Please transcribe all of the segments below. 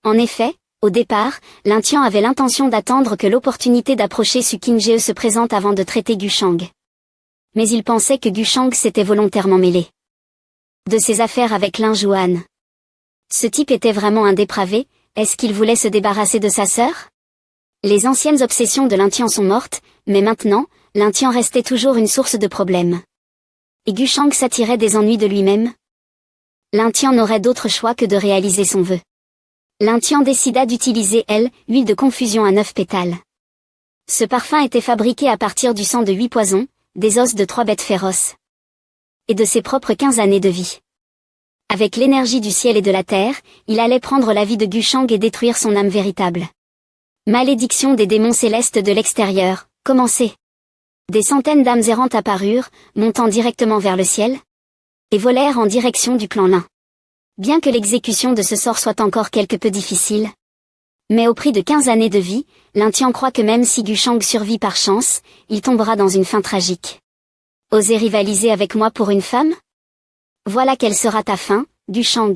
En effet, au départ, Lin-Tian avait l'intention d'attendre que l'opportunité d'approcher Su Qingzhe se présente avant de traiter Gushang. Mais il pensait que Gushang s'était volontairement mêlé de ses affaires avec Lin Juan. Ce type était vraiment un dépravé, est-ce qu'il voulait se débarrasser de sa sœur? Les anciennes obsessions de Lin-Tian sont mortes, mais maintenant, Lin-Tian restait toujours une source de problèmes. Et Gushang s'attirait des ennuis de lui-même. Lin-Tian n'aurait d'autre choix que de réaliser son vœu. Lin-Tian décida d'utiliser l'huile de confusion à 9 pétales. Ce parfum était fabriqué à partir du sang de 8 poisons, des os de 3 bêtes féroces. Et de ses propres 15 années de vie. Avec l'énergie du ciel et de la terre, il allait prendre la vie de Gushang et détruire son âme véritable. Malédiction des démons célestes de l'extérieur, commencez. Des centaines d'âmes errantes apparurent, montant directement vers le ciel, et volèrent en direction du clan Lin. Bien que l'exécution de ce sort soit encore quelque peu difficile. Mais au prix de 15 années de vie, Lin-Tian croit que même si Gushang survit par chance, il tombera dans une fin tragique. Oser rivaliser avec moi pour une femme? Voilà quelle sera ta fin, Gushang.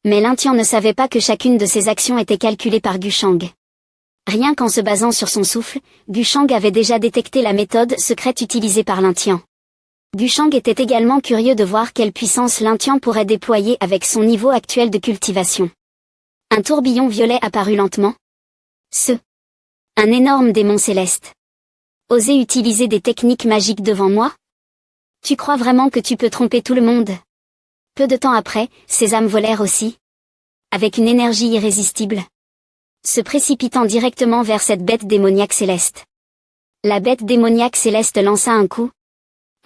Mais Lin-Tian ne savait pas que chacune de ses actions était calculée par Gushang. Rien qu'en se basant sur son souffle, Gushang avait déjà détecté la méthode secrète utilisée par Lin-Tian. Gushang était également curieux de voir quelle puissance Lin-Tian pourrait déployer avec son niveau actuel de cultivation. Un tourbillon violet apparut lentement. Un énorme démon céleste. Oser utiliser des techniques magiques devant moi? Tu crois vraiment que tu peux tromper tout le monde? Peu de temps après, ces âmes volèrent aussi. Avec une énergie irrésistible. Se précipitant directement vers cette bête démoniaque céleste. La bête démoniaque céleste lança un coup,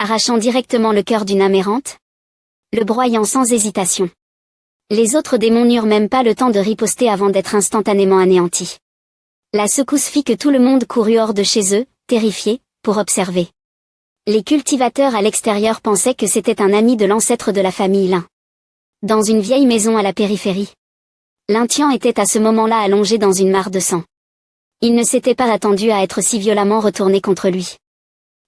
arrachant directement le cœur d'une âme errante, le broyant sans hésitation. Les autres démons n'eurent même pas le temps de riposter avant d'être instantanément anéantis. La secousse fit que tout le monde courut hors de chez eux, terrifiés, pour observer. Les cultivateurs à l'extérieur pensaient que c'était un ami de l'ancêtre de la famille Lin. Dans une vieille maison à la périphérie. Lin-Tian était à ce moment-là allongé dans une mare de sang. Il ne s'était pas attendu à être si violemment retourné contre lui.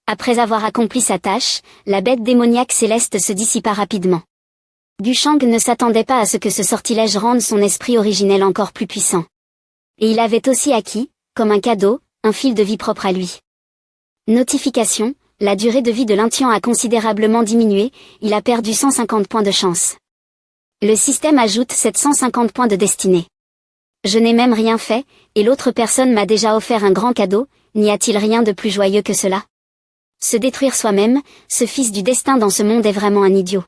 Après avoir accompli sa tâche, la bête démoniaque céleste se dissipa rapidement. Gushang ne s'attendait pas à ce que ce sortilège rende son esprit originel encore plus puissant. Et il avait aussi acquis, comme un cadeau, un fil de vie propre à lui. Notification, la durée de vie de Lin-Tian a considérablement diminué, il a perdu 150 points de chance. Le système ajoute 750 points de destinée. Je n'ai même rien fait, et l'autre personne m'a déjà offert un grand cadeau, n'y a-t-il rien de plus joyeux que cela? Se détruire soi-même, ce fils du destin dans ce monde est vraiment un idiot.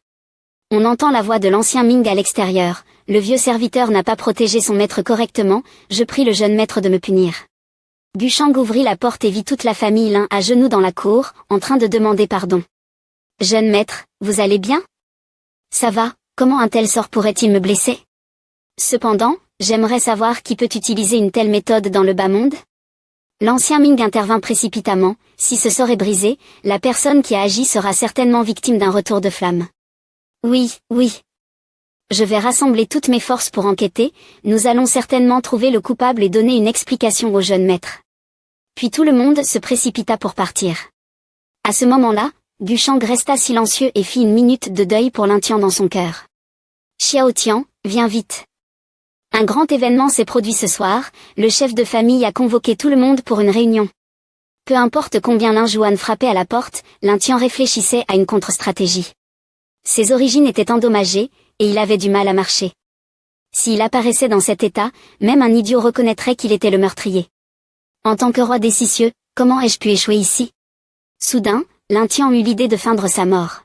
On entend la voix de l'ancien Ming à l'extérieur, le vieux serviteur n'a pas protégé son maître correctement, je prie le jeune maître de me punir. Gushang ouvrit la porte et vit toute la famille Lin à genoux dans la cour, en train de demander pardon. Jeune maître, vous allez bien? Ça va, comment un tel sort pourrait-il me blesser? Cependant, j'aimerais savoir qui peut utiliser une telle méthode dans le bas monde? L'ancien Ming intervint précipitamment, si ce sort est brisé, la personne qui a agi sera certainement victime d'un retour de flamme. Oui. Je vais rassembler toutes mes forces pour enquêter, nous allons certainement trouver le coupable et donner une explication au jeune maître. Puis tout le monde se précipita pour partir. À ce moment-là, Gushang resta silencieux et fit une minute de deuil pour Lin-Tian dans son cœur. Xiao Tian, viens vite. Un grand événement s'est produit ce soir, le chef de famille a convoqué tout le monde pour une réunion. Peu importe combien Lin Juan frappait à la porte, Lin-Tian réfléchissait à une contre-stratégie. Ses origines étaient endommagées, et il avait du mal à marcher. S'il apparaissait dans cet état, même un idiot reconnaîtrait qu'il était le meurtrier. En tant que roi des cieux, comment ai-je pu échouer ici? Soudain, Lin-Tian eut l'idée de feindre sa mort.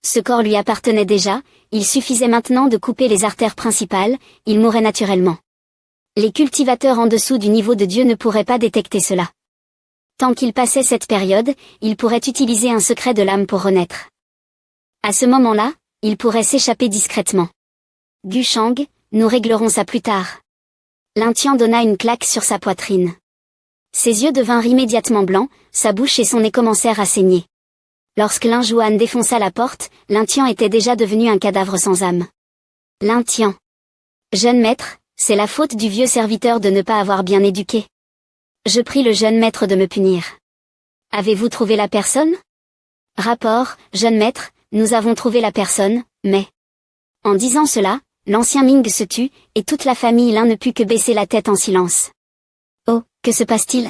Ce corps lui appartenait déjà, il suffisait maintenant de couper les artères principales, il mourrait naturellement. Les cultivateurs en dessous du niveau de Dieu ne pourraient pas détecter cela. Tant qu'il passait cette période, il pourrait utiliser un secret de l'âme pour renaître. À ce moment-là, il pourrait s'échapper discrètement. Gushang, nous réglerons ça plus tard. Lin-Tian donna une claque sur sa poitrine. Ses yeux devinrent immédiatement blancs, sa bouche et son nez commencèrent à saigner. Lorsque Lin Juan défonça la porte, Lin-Tian était déjà devenu un cadavre sans âme. Lin-Tian. Jeune maître, c'est la faute du vieux serviteur de ne pas avoir bien éduqué. Je prie le jeune maître de me punir. Avez-vous trouvé la personne? Rapport, jeune maître, nous avons trouvé la personne, mais... En disant cela, l'ancien Ming se tut, et toute la famille Lin ne put que baisser la tête en silence. Oh, que se passe-t-il?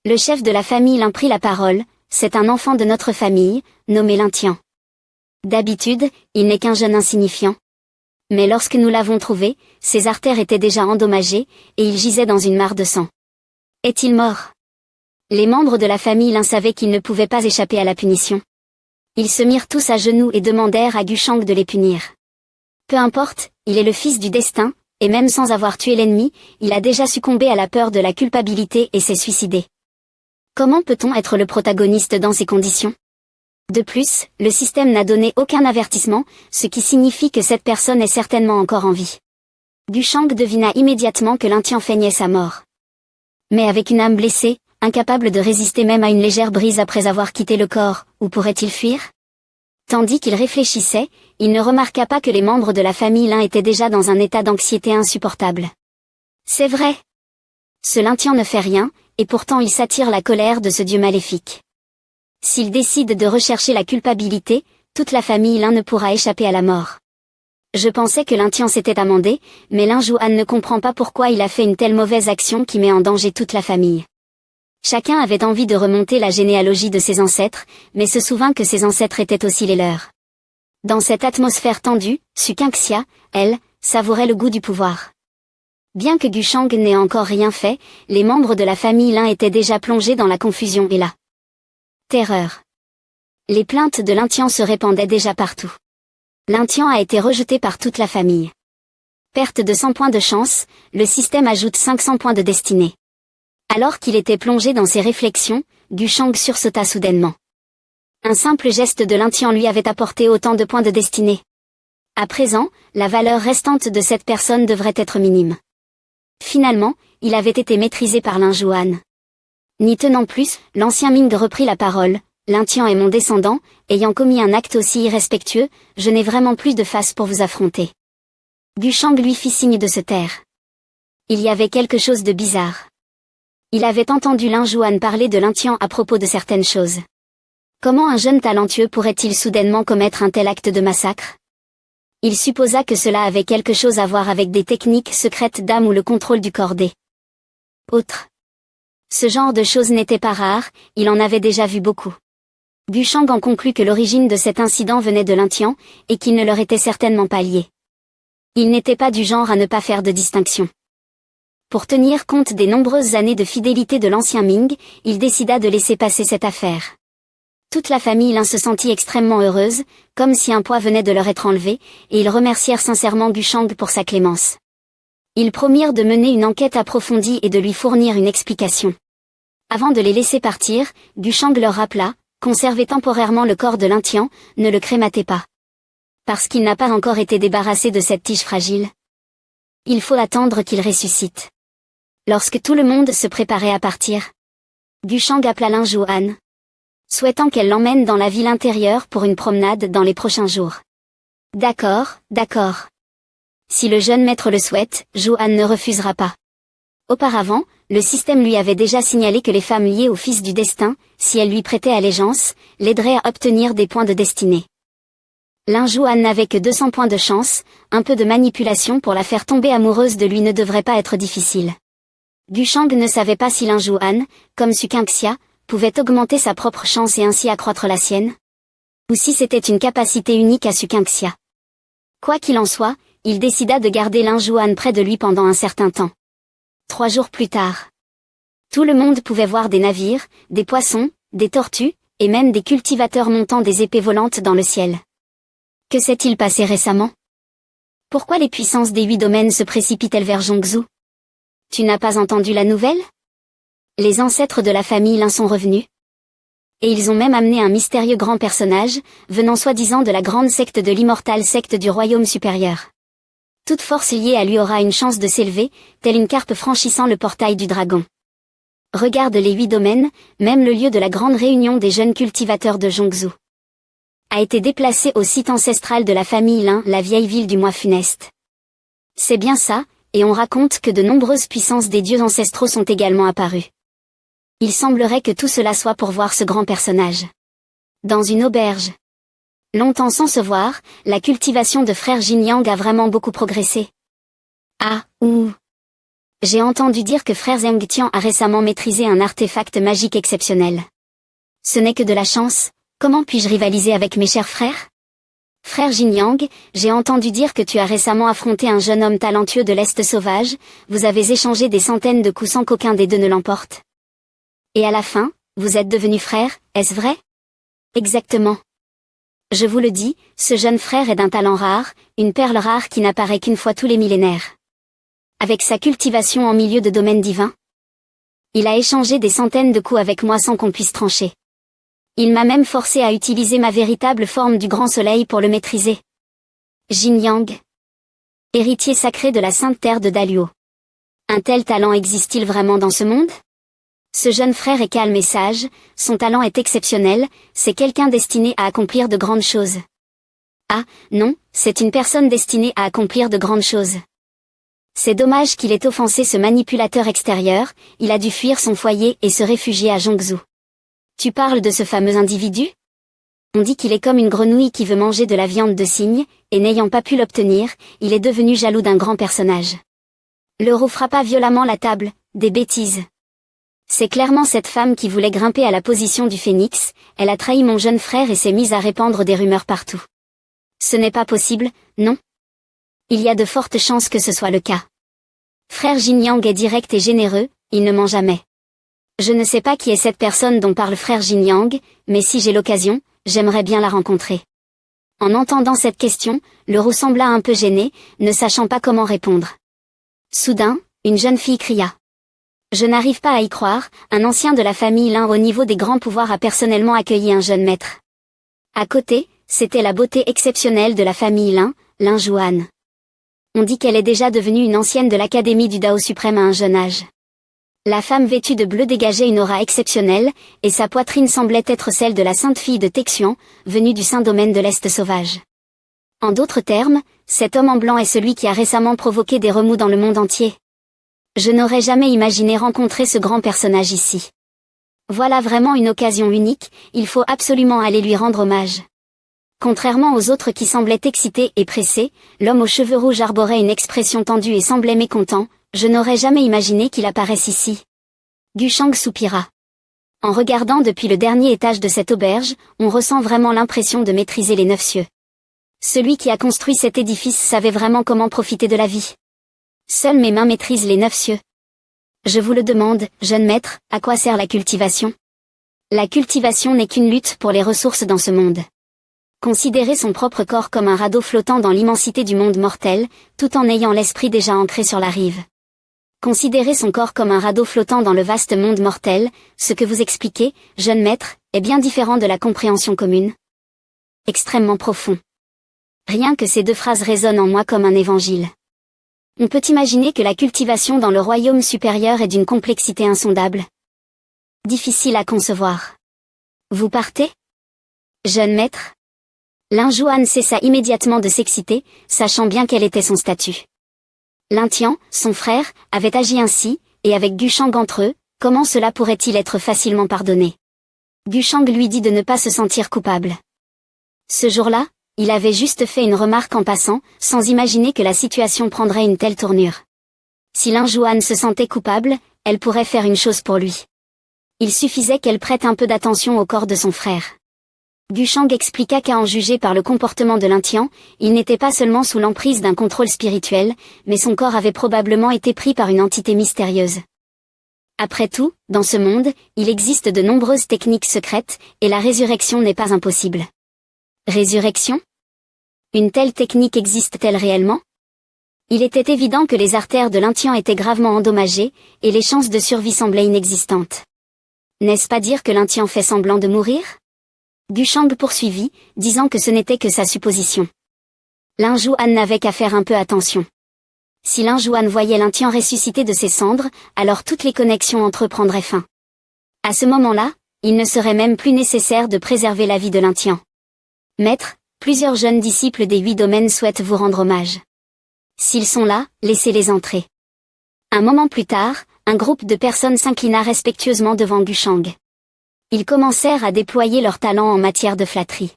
Le chef de la famille Lin prit la parole, c'est un enfant de notre famille, nommé Lin Tian. D'habitude, il n'est qu'un jeune insignifiant. Mais lorsque nous l'avons trouvé, ses artères étaient déjà endommagées, et il gisait dans une mare de sang. Est-il mort? Les membres de la famille Lin savaient qu'ils ne pouvaient pas échapper à la punition. Ils se mirent tous à genoux et demandèrent à Gushang de les punir. Peu importe, il est le fils du destin, et même sans avoir tué l'ennemi, il a déjà succombé à la peur de la culpabilité et s'est suicidé. Comment peut-on être le protagoniste dans ces conditions? De plus, le système n'a donné aucun avertissement, ce qui signifie que cette personne est certainement encore en vie. Gushang devina immédiatement que Lin Tian feignait sa mort. Mais avec une âme blessée, incapable de résister même à une légère brise après avoir quitté le corps, où pourrait-il fuir? Tandis qu'il réfléchissait, il ne remarqua pas que les membres de la famille Lin étaient déjà dans un état d'anxiété insupportable. C'est vrai. Ce Lin Tian ne fait rien, et pourtant il s'attire la colère de ce dieu maléfique. S'il décide de rechercher la culpabilité, toute la famille Lin ne pourra échapper à la mort. Je pensais que Lin Tian s'était amendé, mais Lin Juan ne comprend pas pourquoi il a fait une telle mauvaise action qui met en danger toute la famille. Chacun avait envie de remonter la généalogie de ses ancêtres, mais se souvint que ses ancêtres étaient aussi les leurs. Dans cette atmosphère tendue, Suqingxia, elle, savourait le goût du pouvoir. Bien que Gushang n'ait encore rien fait, les membres de la famille Lin étaient déjà plongés dans la confusion et la terreur. Les plaintes de Lin Tian se répandaient déjà partout. Lin Tian a été rejeté par toute la famille. Perte de 100 points de chance, le système ajoute 500 points de destinée. Alors qu'il était plongé dans ses réflexions, Gushang sursauta soudainement. Un simple geste de Lin Tian lui avait apporté autant de points de destinée. À présent, la valeur restante de cette personne devrait être minime. Finalement, il avait été maîtrisé par Lin Juan. N'y tenant plus, l'ancien Ming reprit la parole. Lin Tian est mon descendant, ayant commis un acte aussi irrespectueux, je n'ai vraiment plus de face pour vous affronter. Gushang lui fit signe de se taire. Il y avait quelque chose de bizarre. Il avait entendu Lin Juan parler de Lin Tian à propos de certaines choses. Comment un jeune talentueux pourrait-il soudainement commettre un tel acte de massacre? Il supposa que cela avait quelque chose à voir avec des techniques secrètes d'âme ou le contrôle du corps des autres. Ce genre de choses n'était pas rare, il en avait déjà vu beaucoup. Gushang en conclut que l'origine de cet incident venait de Lin Tian, et qu'il ne leur était certainement pas lié. Il n'était pas du genre à ne pas faire de distinction. Pour tenir compte des nombreuses années de fidélité de l'ancien Ming, il décida de laisser passer cette affaire. Toute la famille Lin se sentit extrêmement heureuse, comme si un poids venait de leur être enlevé, et ils remercièrent sincèrement Gushang pour sa clémence. Ils promirent de mener une enquête approfondie et de lui fournir une explication. Avant de les laisser partir, Gushang leur rappela, conservez temporairement le corps de Lin Tian, ne le crématez pas. Parce qu'il n'a pas encore été débarrassé de cette tige fragile. Il faut attendre qu'il ressuscite. Lorsque tout le monde se préparait à partir, Gushang appela Lin Juan, souhaitant qu'elle l'emmène dans la ville intérieure pour une promenade dans les prochains jours. D'accord, d'accord. Si le jeune maître le souhaite, Juan ne refusera pas. Auparavant, le système lui avait déjà signalé que les femmes liées au fils du destin, si elles lui prêtaient allégeance, l'aideraient à obtenir des points de destinée. Lin Juan n'avait que 200 points de chance, un peu de manipulation pour la faire tomber amoureuse de lui ne devrait pas être difficile. Gushang ne savait pas si Lin Juan, comme Suqingxia, pouvait augmenter sa propre chance et ainsi accroître la sienne, ou si c'était une capacité unique à Suqingxia. Quoi qu'il en soit, il décida de garder Lin Juan près de lui pendant un certain temps. 3 jours plus tard, tout le monde pouvait voir des navires, des poissons, des tortues, et même des cultivateurs montant des épées volantes dans le ciel. Que s'est-il passé récemment? Pourquoi les puissances des 8 domaines se précipitent-elles vers Zhongzhou? Tu n'as pas entendu la nouvelle? Les ancêtres de la famille Lin sont revenus. Et ils ont même amené un mystérieux grand personnage, venant soi-disant de la grande secte de l'immortale secte du royaume supérieur. Toute force liée à lui aura une chance de s'élever, telle une carpe franchissant le portail du dragon. Regarde les 8 domaines, même le lieu de la grande réunion des jeunes cultivateurs de Zhongzhou a été déplacé au site ancestral de la famille Lin, la vieille ville du mois funeste. C'est bien ça, et on raconte que de nombreuses puissances des dieux ancestraux sont également apparues. Il semblerait que tout cela soit pour voir ce grand personnage. Dans une auberge. Longtemps sans se voir, la cultivation de frère Jin-Yang a vraiment beaucoup progressé. Ah, ouh. J'ai entendu dire que frère Zheng Tian a récemment maîtrisé un artefact magique exceptionnel. Ce n'est que de la chance, comment puis-je rivaliser avec mes chers frères? Frère Jin-Yang, j'ai entendu dire que tu as récemment affronté un jeune homme talentueux de l'Est sauvage, vous avez échangé des centaines de coups sans qu'aucun des deux ne l'emporte. Et à la fin, vous êtes devenus frères, est-ce vrai? Exactement. Je vous le dis, ce jeune frère est d'un talent rare, une perle rare qui n'apparaît qu'une fois tous les millénaires. Avec sa cultivation en milieu de domaine divin, il a échangé des centaines de coups avec moi sans qu'on puisse trancher. Il m'a même forcé à utiliser ma véritable forme du grand soleil pour le maîtriser. Jin-Yang, héritier sacré de la sainte terre de Daluo. Un tel talent existe-t-il vraiment dans ce monde? Ce jeune frère est calme et sage, son talent est exceptionnel, c'est quelqu'un destiné à accomplir de grandes choses. Ah, non, c'est une personne destinée à accomplir de grandes choses. C'est dommage qu'il ait offensé ce manipulateur extérieur, il a dû fuir son foyer et se réfugier à Zhongzhou. Tu parles de ce fameux individu? On dit qu'il est comme une grenouille qui veut manger de la viande de cygne, et n'ayant pas pu l'obtenir, il est devenu jaloux d'un grand personnage. L'euro frappa violemment la table, des bêtises. C'est clairement cette femme qui voulait grimper à la position du phénix, elle a trahi mon jeune frère et s'est mise à répandre des rumeurs partout. Ce n'est pas possible, non? Il y a de fortes chances que ce soit le cas. Frère Jin-Yang est direct et généreux, il ne ment jamais. Je ne sais pas qui est cette personne dont parle frère Jin-Yang, mais si j'ai l'occasion, j'aimerais bien la rencontrer. En entendant cette question, le roux sembla un peu gêné, ne sachant pas comment répondre. Soudain, une jeune fille cria. Je n'arrive pas à y croire, un ancien de la famille Lin au niveau des grands pouvoirs a personnellement accueilli un jeune maître. À côté, c'était la beauté exceptionnelle de la famille Lin, Lin Juan. On dit qu'elle est déjà devenue une ancienne de l'académie du Dao suprême à un jeune âge. La femme vêtue de bleu dégageait une aura exceptionnelle, et sa poitrine semblait être celle de la sainte fille de Texian, venue du saint domaine de l'Est sauvage. En d'autres termes, cet homme en blanc est celui qui a récemment provoqué des remous dans le monde entier. Je n'aurais jamais imaginé rencontrer ce grand personnage ici. Voilà vraiment une occasion unique, il faut absolument aller lui rendre hommage. Contrairement aux autres qui semblaient excités et pressés, l'homme aux cheveux rouges arborait une expression tendue et semblait mécontent, je n'aurais jamais imaginé qu'il apparaisse ici. Gushang soupira. En regardant depuis le dernier étage de cette auberge, on ressent vraiment l'impression de maîtriser les 9 cieux. Celui qui a construit cet édifice savait vraiment comment profiter de la vie. Seules mes mains maîtrisent les 9 cieux. Je vous le demande, jeune maître, à quoi sert la cultivation? La cultivation n'est qu'une lutte pour les ressources dans ce monde. Considérer son propre corps comme un radeau flottant dans l'immensité du monde mortel, tout en ayant l'esprit déjà ancré sur la rive. Considérer son corps comme un radeau flottant dans le vaste monde mortel, ce que vous expliquez, jeune maître, est bien différent de la compréhension commune. Extrêmement profond. Rien que ces 2 phrases résonnent en moi comme un évangile. On peut imaginer que la cultivation dans le royaume supérieur est d'une complexité insondable. Difficile à concevoir. Vous partez? Jeune maître? Lin Juan cessa immédiatement de s'exciter, sachant bien quel était son statut. Lin Tian, son frère, avait agi ainsi, et avec Gushang entre eux, comment cela pourrait-il être facilement pardonné? Gushang lui dit de ne pas se sentir coupable. Ce jour-là, il avait juste fait une remarque en passant, sans imaginer que la situation prendrait une telle tournure. Si Lin Juan se sentait coupable, elle pourrait faire une chose pour lui. Il suffisait qu'elle prête un peu d'attention au corps de son frère. Gushang expliqua qu'à en juger par le comportement de Lin Tian, il n'était pas seulement sous l'emprise d'un contrôle spirituel, mais son corps avait probablement été pris par une entité mystérieuse. Après tout, dans ce monde, il existe de nombreuses techniques secrètes, et la résurrection n'est pas impossible. Résurrection? Une telle technique existe-t-elle réellement? Il était évident que les artères de Lin Tian étaient gravement endommagées, et les chances de survie semblaient inexistantes. N'est-ce pas dire que Lin Tian fait semblant de mourir? Gushang poursuivit, disant que ce n'était que sa supposition. Lin Juan n'avait qu'à faire un peu attention. Si Lin Juan voyait Lin Tian ressusciter de ses cendres, alors toutes les connexions entre eux prendraient fin. À ce moment-là, il ne serait même plus nécessaire de préserver la vie de Lin Tian. Maître, plusieurs jeunes disciples des 8 domaines souhaitent vous rendre hommage. S'ils sont là, laissez-les entrer. Un moment plus tard, un groupe de personnes s'inclina respectueusement devant Gushang. Ils commencèrent à déployer leur talent en matière de flatterie.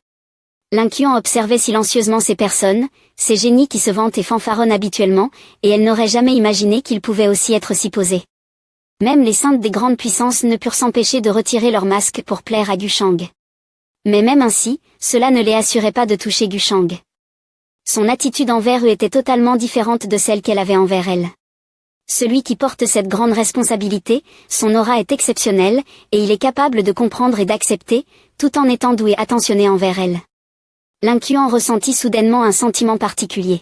L'Incuan observait silencieusement ces personnes, ces génies qui se vantent et fanfaronnent habituellement, et elle n'aurait jamais imaginé qu'ils pouvaient aussi être si posés. Même les saintes des grandes puissances ne purent s'empêcher de retirer leur masque pour plaire à Gushang. Mais même ainsi, cela ne les assurait pas de toucher Gushang. Son attitude envers eux était totalement différente de celle qu'elle avait envers elle. Celui qui porte cette grande responsabilité, son aura est exceptionnelle, et il est capable de comprendre et d'accepter, tout en étant doux et attentionné envers elle. L'Incuan ressentit soudainement un sentiment particulier.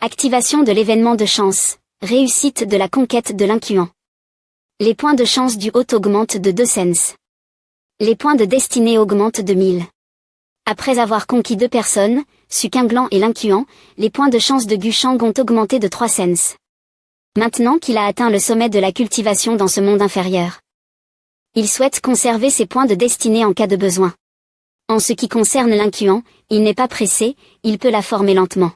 Activation de l'événement de chance, réussite de la conquête de l'Incuan. Les points de chance du haut augmentent de 2 sens. Les points de destinée augmentent de 1000. Après avoir conquis 2 personnes, Sukinglan et l'Incuan, les points de chance de Gushang ont augmenté de 3 sens. Maintenant qu'il a atteint le sommet de la cultivation dans ce monde inférieur, il souhaite conserver ses points de destinée en cas de besoin. En ce qui concerne l'Incuan, il n'est pas pressé, il peut la former lentement.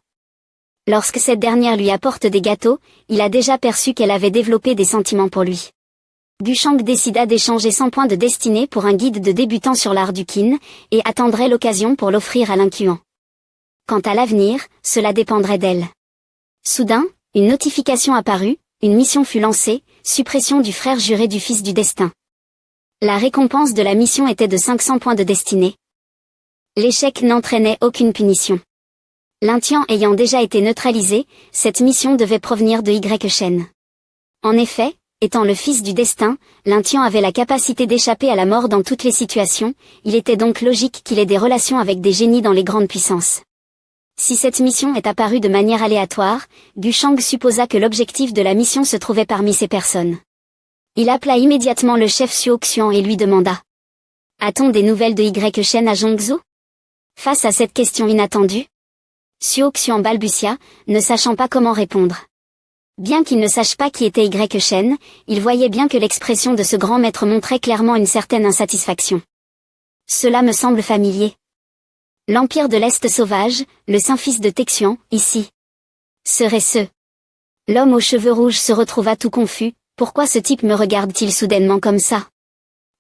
Lorsque cette dernière lui apporte des gâteaux, il a déjà perçu qu'elle avait développé des sentiments pour lui. Gushang décida d'échanger 100 points de destinée pour un guide de débutant sur l'art du kin, et attendrait l'occasion pour l'offrir à l'Incuan. Quant à l'avenir, cela dépendrait d'elle. Soudain, une notification apparut, une mission fut lancée, suppression du frère juré du fils du destin. La récompense de la mission était de 500 points de destinée. L'échec n'entraînait aucune punition. L'Intian ayant déjà été neutralisé, cette mission devait provenir de Y Shen. En effet, étant le fils du destin, l'Intian avait la capacité d'échapper à la mort dans toutes les situations, il était donc logique qu'il ait des relations avec des génies dans les grandes puissances. Si cette mission est apparue de manière aléatoire, Gushang supposa que l'objectif de la mission se trouvait parmi ces personnes. Il appela immédiatement le chef Xuoxian et lui demanda: « A-t-on des nouvelles de Y Shen à Zhongzhou ?» Face à cette question inattendue, Xuoxian balbutia, ne sachant pas comment répondre. Bien qu'il ne sache pas qui était Y Shen, il voyait bien que l'expression de ce grand maître montrait clairement une certaine insatisfaction. Cela me semble familier. L'Empire de l'Est sauvage, le Saint-Fils de Texian, ici. Serait ce. L'homme aux cheveux rouges se retrouva tout confus, pourquoi ce type me regarde-t-il soudainement comme ça?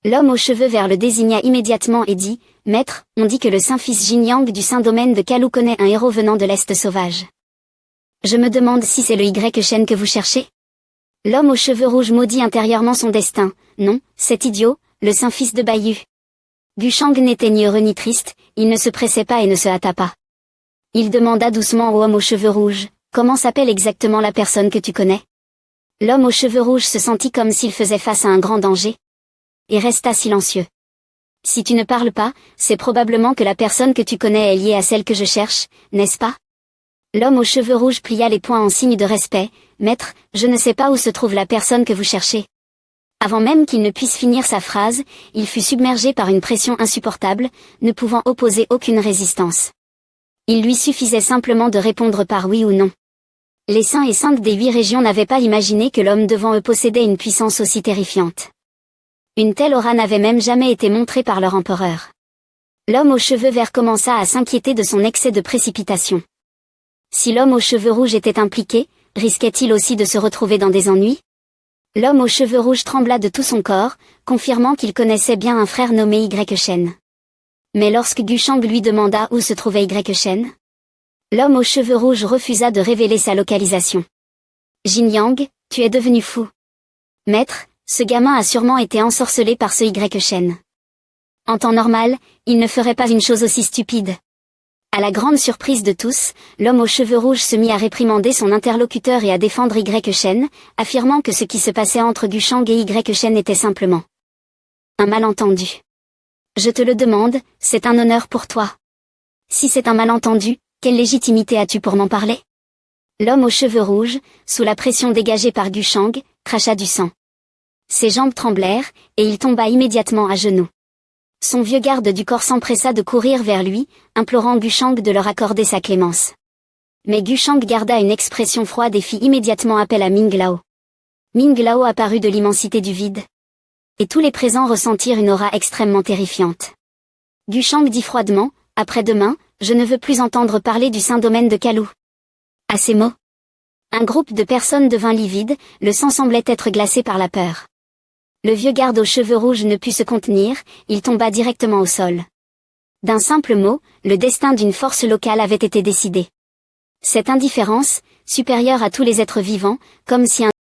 L'homme aux cheveux verts le désigna immédiatement et dit, « Maître, on dit que le Saint-Fils Jinyang du Saint-Domaine de Kalu connaît un héros venant de l'Est sauvage. Je me demande si c'est le Y Shen que vous cherchez ?» L'homme aux cheveux rouges maudit intérieurement son destin, « Non, cet idiot, le Saint-Fils de Bayu. » Gushang n'était ni heureux ni triste, il ne se pressait pas et ne se hâta pas. Il demanda doucement au homme aux cheveux rouges, « Comment s'appelle exactement la personne que tu connais ?» L'homme aux cheveux rouges se sentit comme s'il faisait face à un grand danger, et resta silencieux. « Si tu ne parles pas, c'est probablement que la personne que tu connais est liée à celle que je cherche, n'est-ce pas ?» L'homme aux cheveux rouges plia les poings en signe de respect, « Maître, je ne sais pas où se trouve la personne que vous cherchez. » Avant même qu'il ne puisse finir sa phrase, il fut submergé par une pression insupportable, ne pouvant opposer aucune résistance. Il lui suffisait simplement de répondre par oui ou non. Les saints et saintes des 8 régions n'avaient pas imaginé que l'homme devant eux possédait une puissance aussi terrifiante. Une telle aura n'avait même jamais été montrée par leur empereur. L'homme aux cheveux verts commença à s'inquiéter de son excès de précipitation. Si l'homme aux cheveux rouges était impliqué, risquait-il aussi de se retrouver dans des ennuis? L'homme aux cheveux rouges trembla de tout son corps, confirmant qu'il connaissait bien un frère nommé Y Shen. Mais lorsque Gushang lui demanda où se trouvait Y Shen, l'homme aux cheveux rouges refusa de révéler sa localisation. « Jinyang, tu es devenu fou. Maître, ce gamin a sûrement été ensorcelé par ce Y Shen. En temps normal, il ne ferait pas une chose aussi stupide. » À la grande surprise de tous, l'homme aux cheveux rouges se mit à réprimander son interlocuteur et à défendre Y Shen, affirmant que ce qui se passait entre Gushang et Y Shen était simplement un malentendu. « Je te le demande, c'est un honneur pour toi. Si c'est un malentendu, quelle légitimité as-tu pour m'en parler ?» L'homme aux cheveux rouges, sous la pression dégagée par Gushang, cracha du sang. Ses jambes tremblèrent, et il tomba immédiatement à genoux. Son vieux garde du corps s'empressa de courir vers lui, implorant Gushang de leur accorder sa clémence. Mais Gushang garda une expression froide et fit immédiatement appel à Ming Lao. Ming Lao apparut de l'immensité du vide. Et tous les présents ressentirent une aura extrêmement terrifiante. Gushang dit froidement, « Après-demain, je ne veux plus entendre parler du Saint-Domaine de Kalu. » À ces mots, un groupe de personnes devint livide, le sang semblait être glacé par la peur. Le vieux garde aux cheveux rouges ne put se contenir, il tomba directement au sol. D'un simple mot, le destin d'une force locale avait été décidé. Cette indifférence, supérieure à tous les êtres vivants, comme si un